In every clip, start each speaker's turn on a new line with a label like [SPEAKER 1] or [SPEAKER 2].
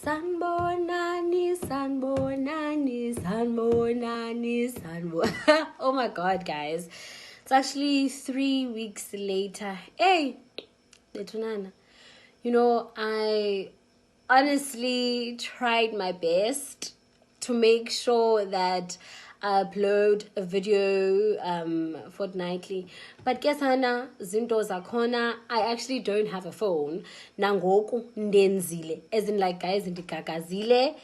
[SPEAKER 1] Sanbonani, sanbonani, sanbonani, sanbonani. Oh my god, guys. It's actually 3 weeks later. Hey, Letunana. I honestly tried my best to make sure that I upload a video fortnightly. But guess hana, zinto zakhona, I actually don't have a phone. Nangoku ndenzile. As in like guys ndikagazile.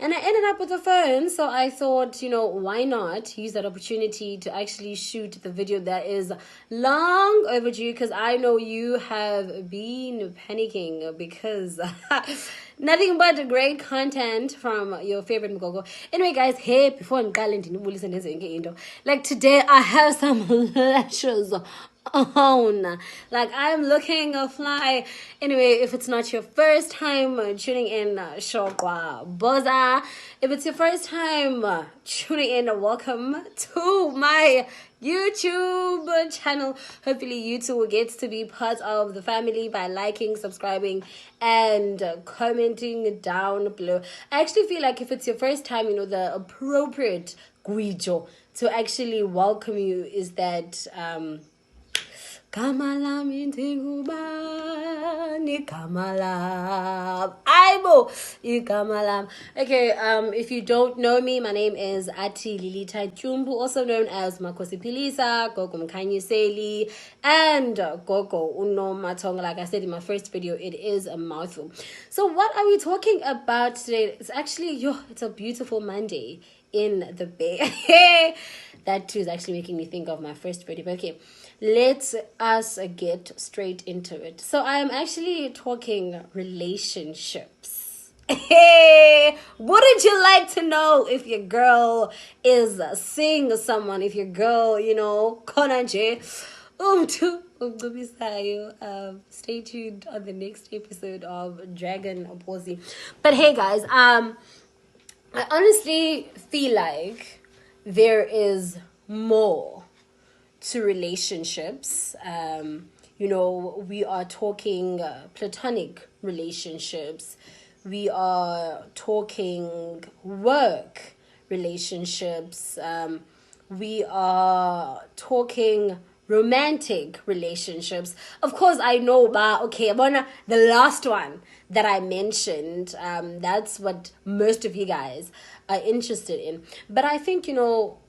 [SPEAKER 1] And I ended up with a phone, so I thought, why not use that opportunity to actually shoot the video that is long overdue, because I know you have been panicking because nothing but great content from your favorite Mgogo. Anyway, guys, hey, before I'm like today I have some lashes on. Like I'm looking a fly. Anyway, if it's not your first time tuning in, Shokwa Boza. If it's your first time tuning in, welcome to my YouTube channel. Hopefully you too will get to be part of the family by liking, subscribing, and commenting down below. I actually feel like if it's your first time, the appropriate guijo to actually welcome you is that Kamalam intingubani kamalam. Aibo kamalam. Okay, if you don't know me, my name is Athi-Lilitha Tyumbu, also known as Makosi Pilisa, Gogo Mkanyuseli, and Gogo Uno Matonga. Like I said in my first video, it is a mouthful. So what are we talking about today? It's actually, it's a beautiful Monday in the Bay. That too is actually making me think of my first video. But okay, let us get straight into it. So I am actually talking relationships. Hey, wouldn't you like to know if your girl is seeing someone, if your girl, konanje, stay tuned on the next episode of Dragon Oposi. But hey guys, I honestly feel like there is more to relationships. We are talking platonic relationships. We are talking work relationships. We are talking romantic relationships. Of course, I know, but okay, the last one that I mentioned, that's what most of you guys are interested in. But I think,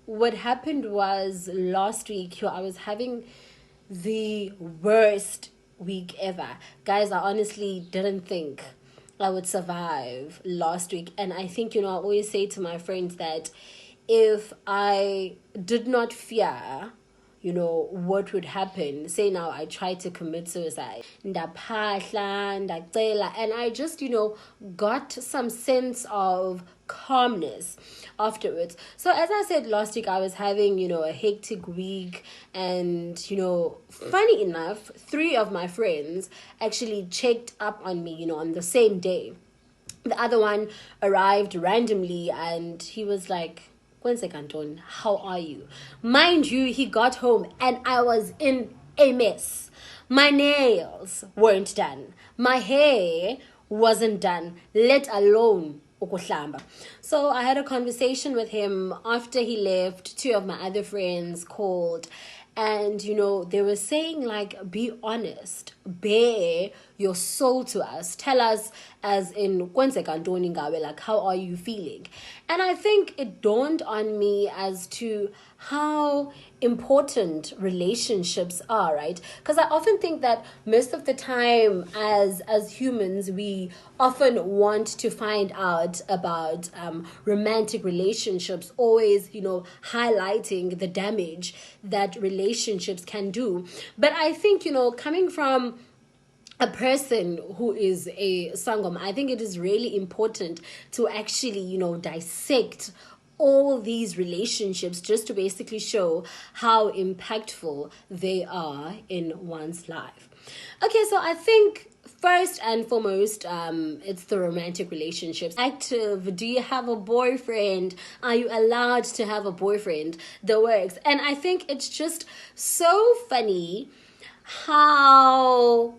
[SPEAKER 1] what happened was last week, I was having the worst week ever. Guys, I honestly didn't think I would survive last week. And I think, I always say to my friends that if I did not fear what would happen. Say now I tried to commit suicide. And I just, got some sense of calmness afterwards. So as I said last week, I was having, a hectic week. And, funny enough, 3 of my friends actually checked up on me, on the same day. The other one arrived randomly and he was like, Canton, how are you? Mind you, he got home and I was in a mess. My nails weren't done. My hair wasn't done, let alone ukuhlamba. So I had a conversation with him after he left. 2 of my other friends called. And, they were saying, like, be honest, bare your soul to us. Tell us, as in, like, how are you feeling? And I think it dawned on me as to how important relationships are, right? Because I often think that most of the time as humans, we often want to find out about romantic relationships, always, highlighting the damage that relationships can do. But I think, coming from a person who is a Sangoma, I think it is really important to actually, dissect all these relationships just to basically show how impactful they are in one's life. Okay, so I think first and foremost, it's the romantic relationships. Active, do you have a boyfriend? Are you allowed to have a boyfriend? The works. And I think it's just so funny how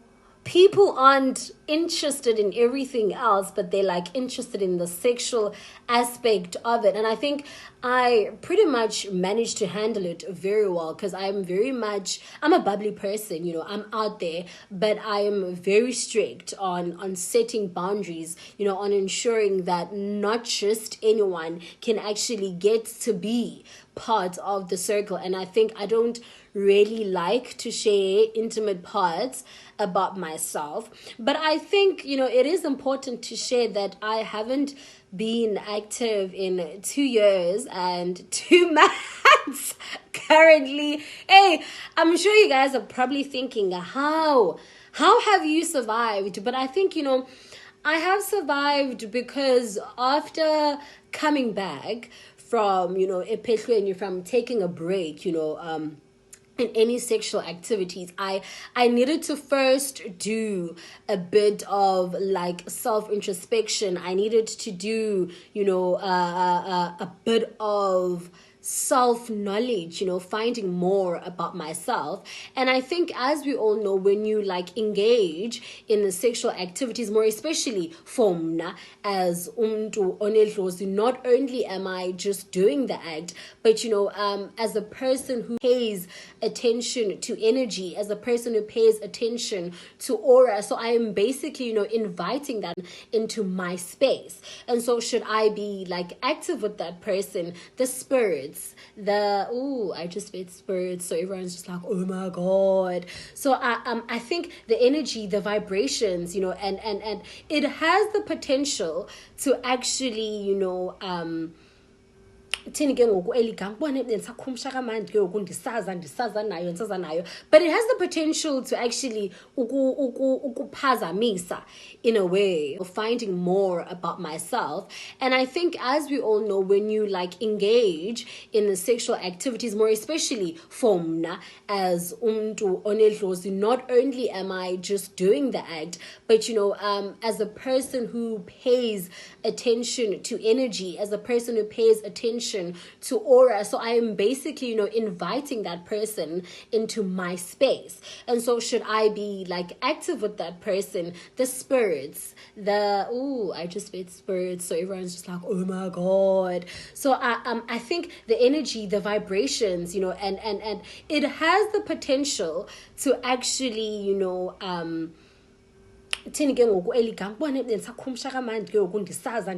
[SPEAKER 1] people aren't interested in everything else, but they're like interested in the sexual aspect of it. And I think I pretty much managed to handle it very well, because I'm a bubbly person, I'm out there, but I am very strict on setting boundaries, on ensuring that not just anyone can actually get to be part of the circle. And I think I don't really like to share intimate parts about myself, but I think it is important to share that I haven't been active in 2 years and 2 months currently. Hey, I'm sure you guys are probably thinking, how have you survived? But I think I have survived because after coming back from from taking a break, in any sexual activities, I needed to first do a bit of like self-introspection. I needed to do a bit of self-knowledge, finding more about myself. And I think, as we all know, when you like engage in the sexual activities, more especially for mna as umntu onedlozi, not only am I just doing the act, but as a person who pays attention to energy, as a person who pays attention to aura, so I am basically inviting that into my space. And so should I be like active with that person, the spirits, I just made spirits, so everyone's just like, oh my god. So I think the energy, the vibrations, and it has the potential to actually thini ke ngoku eligama kubona bendisakhumsha kamandi ke ngoku ndisaza nayo, but it has the potential to actually ukuphazamisa in a way of finding more about myself. And I think, as we all know, when you like engage in the sexual activities, more especially for mna as umntu onedlozi, not only am I just doing the act, but as a person who pays attention to energy, as a person who pays attention to aura, so I am basically inviting that person into my space. And so should I be like active with that person, the spirits, I just made spirits, so everyone's just like, oh my god. So I think the energy, the vibrations, and it has the potential to actually thini ke ngoku eligama kubona bendisakhumsha kamandi ke ngoku ndisaza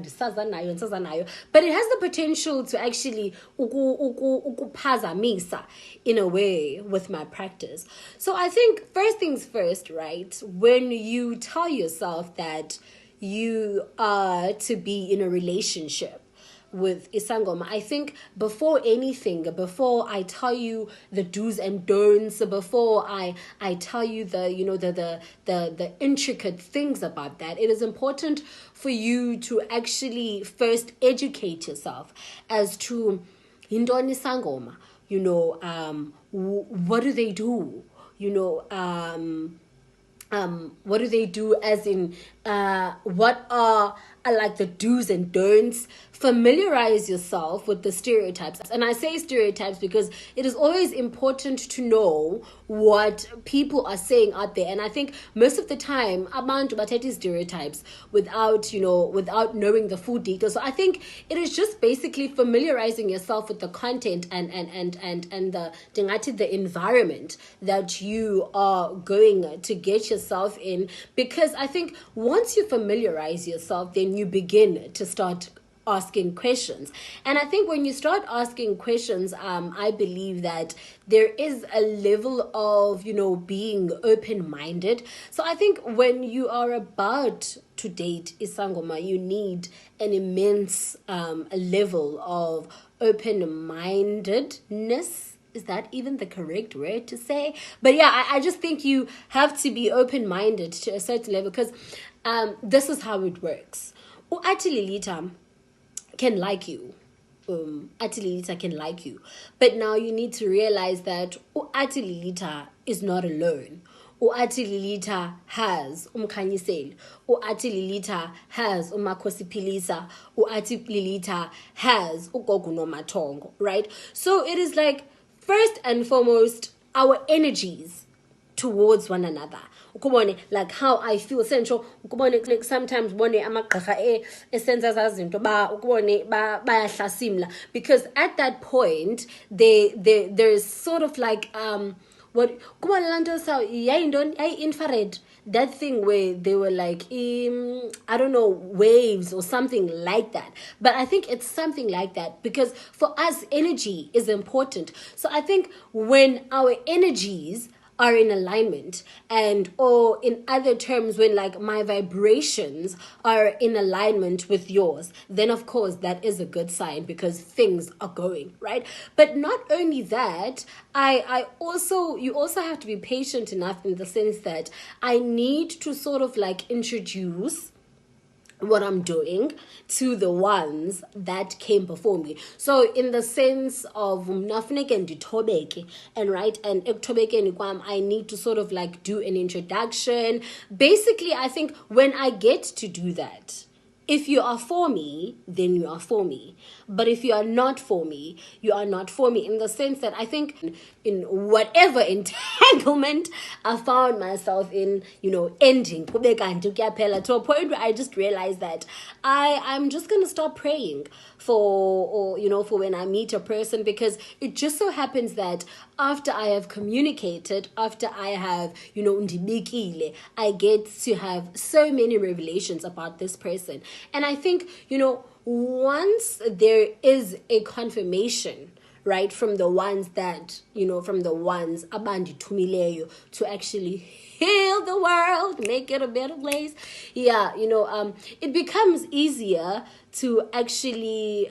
[SPEAKER 1] nayo, but it has the potential to actually ukuphazamisa in a way with my practice. So I think first things first, right, when you tell yourself that you are to be in a relationship with Sangoma, I think before anything, before I tell you the do's and don'ts, before I tell you the intricate things about that, it is important for you to actually first educate yourself as to Hindoni Sangoma, what do they do? What do they do, as in what are like the do's and don'ts? Familiarize yourself with the stereotypes. And I say stereotypes because it is always important to know what people are saying out there. And I think most of the time abantu bathetha stereotypes without knowing the full details. So I think it is just basically familiarizing yourself with the content and the environment that you are going to get yourself in. Because I think once you familiarize yourself, then you begin to start asking questions. And I think when you start asking questions, I believe that there is a level of, being open-minded. So I think when you are about to date Isangoma, you need an immense level of open-mindedness. Is that even the correct word to say? But yeah, I just think you have to be open-minded to a certain level, because this is how it works. Athi-Lilitha can like you. Athi-Lilitha can like you. But now you need to realize that Athi-Lilitha is not alone. Athi-Lilitha has umkhanyiseli. Athi-Lilitha has umakhosipilisa. Athi-Lilitha has ugogo nomathongo, right? So it is like, first and foremost, our energies towards one another. like how I feel central, like sometimes because at that point there's sort of like what infrared, that thing where they were like I don't know, waves or something like that. But I think it's something like that because for us energy is important. So I think when our energies are in alignment, and or in other terms when like my vibrations are in alignment with yours, then of course that is a good sign because things are going right. But not only that, I also, you also have to be patient enough in the sense that I need to sort of like introduce what I'm doing to the ones that came before me. So in the sense of nafuneke ndithobeke, and right, and ekuthobekeni kwam I need to sort of like do an introduction. Basically, I think when I get to do that, if you are for me, then you are for me. But if you are not for me, you are not for me. In the sense that I think in whatever entanglement I found myself in, ending to a point where I just realized that I'm just gonna stop praying for, or for when I meet a person, because it just so happens that after I have communicated, after I have, ndibikile, I get to have so many revelations about this person. And I think, once there is a confirmation, right, from the ones that, from the ones abanditumileyo to actually heal the world, make it a better place. Yeah, it becomes easier to actually,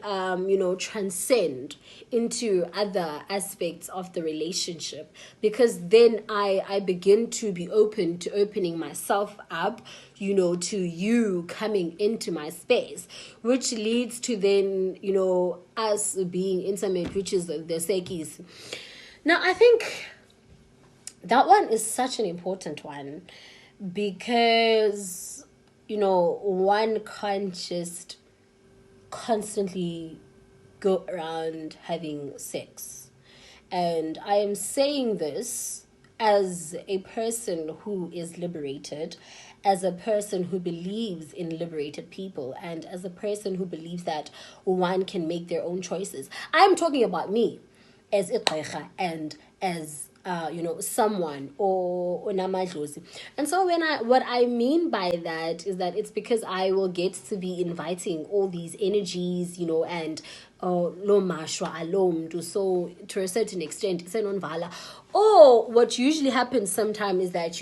[SPEAKER 1] transcend into other aspects of the relationship, because then I begin to be open to opening myself up, to you coming into my space, which leads to then, us being intimate, which is the sekis. Now, I think that one is such an important one because, one can't just constantly go around having sex. And I am saying this as a person who is liberated, as a person who believes in liberated people, and as a person who believes that one can make their own choices. I'm talking about me as Iqaikha and as someone or namadlozi. And so what I mean by that is that it's because I will get to be inviting all these energies, and lo mashwa alom to, so to a certain extent it's non vala. Or what usually happens sometimes is that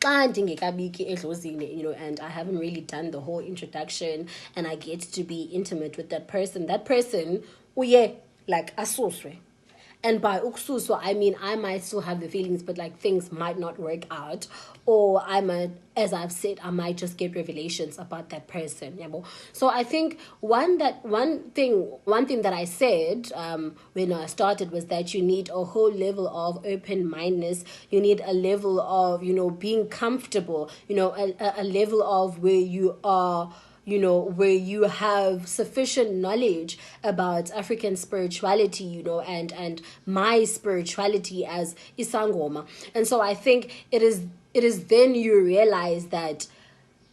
[SPEAKER 1] and I haven't really done the whole introduction and I get to be intimate with that person uye like asuswe. And by uksuswa, I mean I might still have the feelings, but like things might not work out, or I might, as I've said, I might just get revelations about that person. So I think one thing that I said when I started was that you need a whole level of open-mindedness. You need a level of being comfortable. A level of where you are, where you have sufficient knowledge about African spirituality, and my spirituality as Sangoma. And so I think it is then you realize that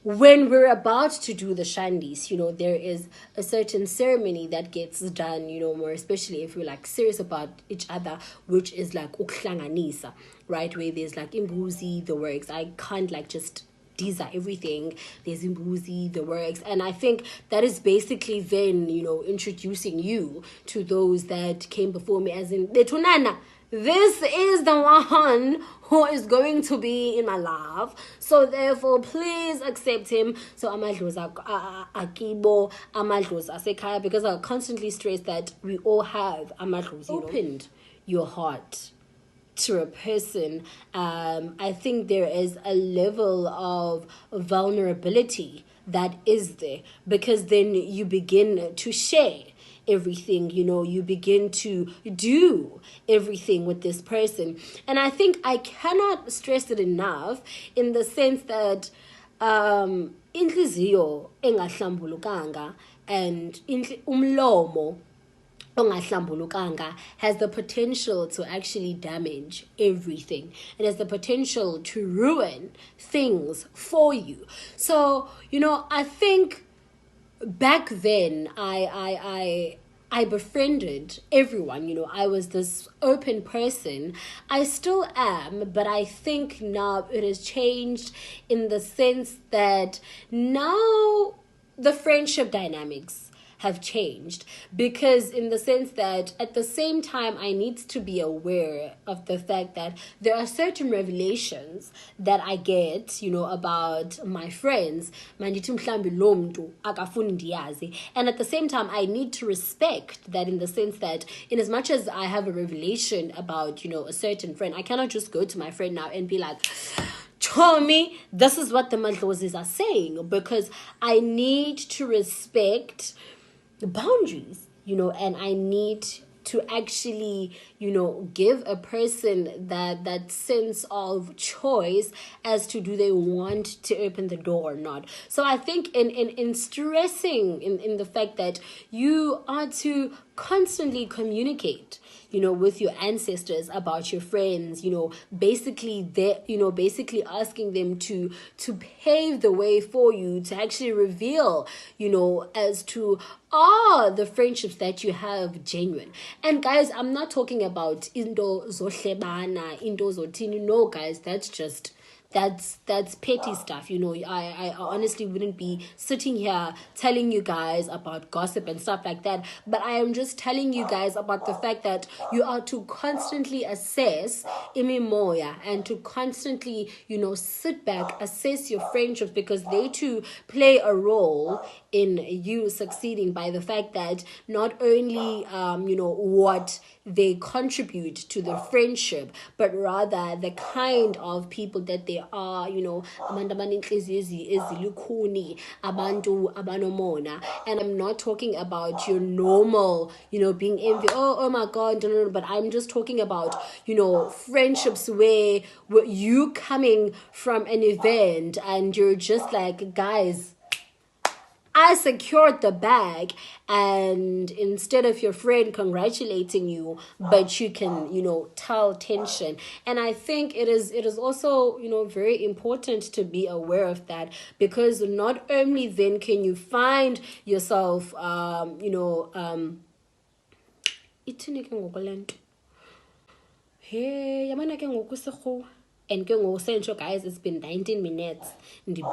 [SPEAKER 1] when we're about to do the shandis, there is a certain ceremony that gets done, more especially if we're like serious about each other, which is like ukuhlanganisa, right? Where there's like imbuzi, the works. I can't like just these are everything. There's imbuzi, the works. And I think that is basically then, introducing you to those that came before me, as in Betunana. This is the one who is going to be in my life. So therefore, please accept him. So amadlozi akibo, amadlozi asekhaya, because I constantly stress that we all have amadlozi. Opened your heart to a person, I think there is a level of vulnerability that is there, because then you begin to share everything, you begin to do everything with this person. And I think I cannot stress it enough in the sense that inhliziyo engahlambulukanga and umlomo ongahlambulukanga has the potential to actually damage everything. It has the potential to ruin things for you. So, I think back then I befriended everyone. I was this open person. I still am, but I think now it has changed in the sense that now the friendship dynamics have changed, because in the sense that at the same time I need to be aware of the fact that there are certain revelations that I get, about my friends, and at the same time I need to respect that, in the sense that in as much as I have a revelation about, a certain friend, I cannot just go to my friend now and be like, Tommy, this is what the Mandlozis are saying, because I need to respect the boundaries, and I need to actually, give a person that sense of choice as to do they want to open the door or not. So I think in stressing in the fact that you are to constantly communicate, with your ancestors about your friends, basically asking them to pave the way for you, to actually reveal, as to are the friendships that you have genuine. And guys, I'm not talking about into zohlebana, into zotini. No, guys, that's petty stuff. I honestly wouldn't be sitting here telling you guys about gossip and stuff like that, but I am just telling you guys about the fact that you are to constantly assess imimoya, and to constantly, sit back, assess your friendships, because they too play a role in you succeeding, by the fact that not only what they contribute to the friendship, but rather the kind of people that they are, abantu abanenhliziyo ezilukhuni, abantu abanomona. And I'm not talking about your normal, being envy, oh my god, no, but I'm just talking about, friendships where you coming from an event and you're just like, guys, I secured the bag, and instead of your friend congratulating you, but you can, tell tension. And I think it is also, very important to be aware of that, because not only then can you find yourself, and guys, it's been 19 minutes.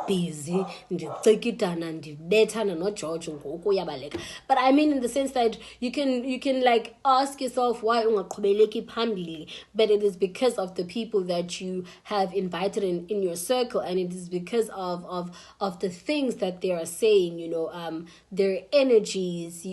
[SPEAKER 1] Busy, but I mean, in the sense that you can like ask yourself why phambili, but it is because of the people that you have invited in your circle, and it is because of the things that they are saying, their energies,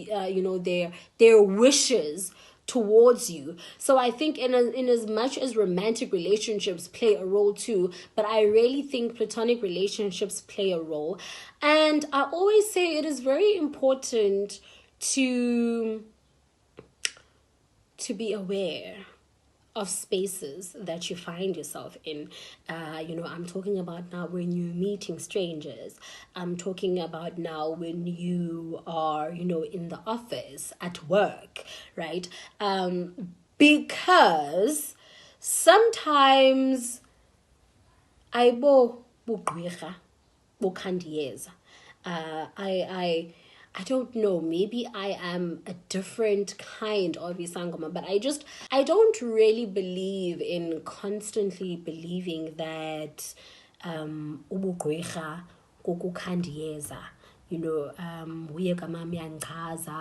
[SPEAKER 1] their wishes towards you. So I think in as much as romantic relationships play a role too, but I really think platonic relationships play a role. And I always say it is very important to be aware of spaces that you find yourself in. I'm talking about now when you're meeting strangers. I'm talking about now when you are, in the office, at work, right? Because sometimes aibo bugqirha bukhandiyeza. I don't know, maybe I am a different kind of Sangoma, but I don't really believe in constantly believing that ubugqirha kukukhandiyeza. Uye kamama uyanchaza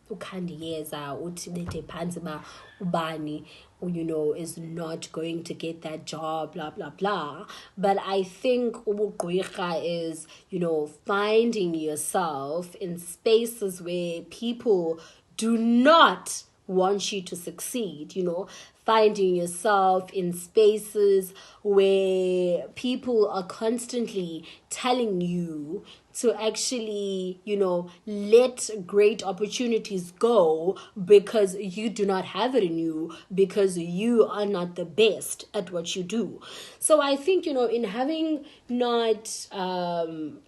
[SPEAKER 1] ukhandiyeza uthi bethe phansi ba ubani is not going to get that job, blah blah blah. But I think ubugqirha is, finding yourself in spaces where people do not want you to succeed, finding yourself in spaces where people are constantly telling you to actually, let great opportunities go because you do not have it in you, because you are not the best at what you do. So I think, in having not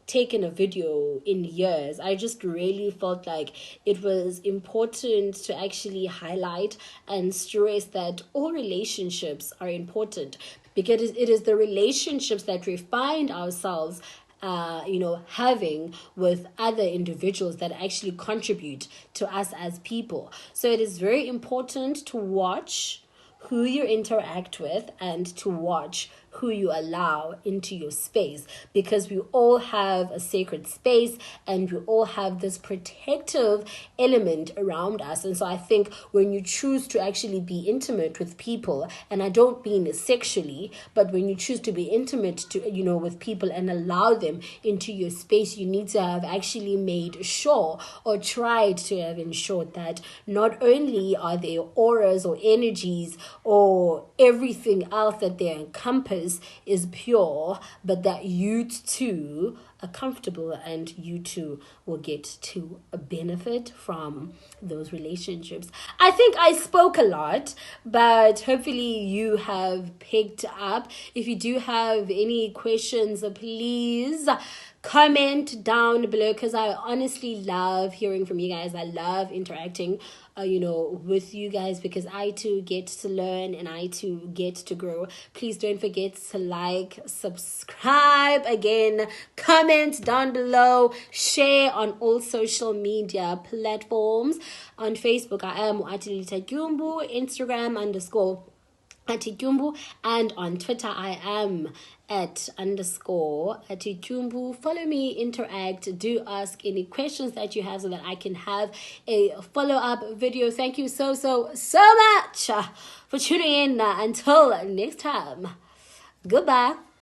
[SPEAKER 1] taken a video in years, I just really felt like it was important to actually highlight and stress that all relationships are important, because it is the relationships that we find ourselves having with other individuals that actually contribute to us as people. So it is very important to watch who you interact with and to watch who you allow into your space, because we all have a sacred space and we all have this protective element around us. And so I think when you choose to actually be intimate with people, and I don't mean sexually, but when you choose to be intimate with people and allow them into your space, you need to have actually made sure or tried to have ensured that not only are their auras or energies or everything else that they encompass is pure, but that you too are comfortable and you too will get to benefit from those relationships. I think I spoke a lot, but hopefully you have picked up. If you do have any questions, please comment down below, because I honestly love hearing from you guys. I love interacting with you guys, because I too get to learn and I too get to grow. Please don't forget to like, subscribe, again, comment down below, share on all social media platforms. On Facebook, I am Athi-Lilitha Tyumbu, Instagram _Athi-Tyumbu, and on Twitter I am @_Athi-Tyumbu. Follow me, interact, do ask any questions that you have so that I can have a follow-up video. Thank you so much for tuning in. Until next time, goodbye.